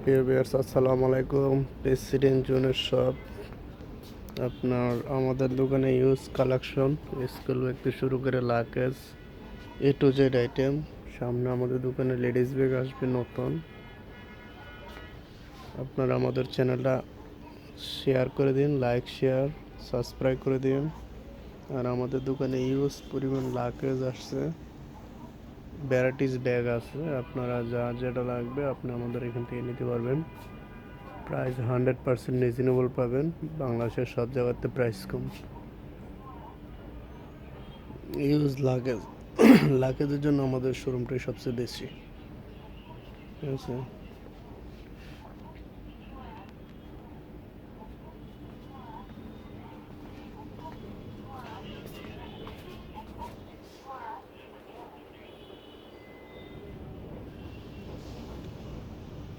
প্রিয় ভিউয়ার্স, আসসালামু আলাইকুম। প্রেসিডেন্ট জুনের শপ। আপনার আমাদের দোকানে ইউজ কালেকশন, স্কুল ব্যাগ থেকে শুরু করে luggage A to Z item. সামনে আমাদের দোকানে লেডিস ব্যাগ আসবে নতুন। আপনারা আমাদের চ্যানেলটা শেয়ার করে দিন, লাইক শেয়ার সাবস্ক্রাইব করে দিন। আর আমাদের দোকানে ইউজ পরিমাণ লাগেজ আসছে, ভ্যারাইটিস ব্যাগ আছে। আপনারা যেটা লাগবে আপনি আমাদের এখান থেকে নিতে পারবেন। প্রাইস 100% রিজনেবল পাবেন। বাংলাদেশের সব জায়গাতে প্রাইস কম। ইউজ লাগেজের জন্য আমাদের শোরুমটাই সবচেয়ে বেশি, ঠিক আছে।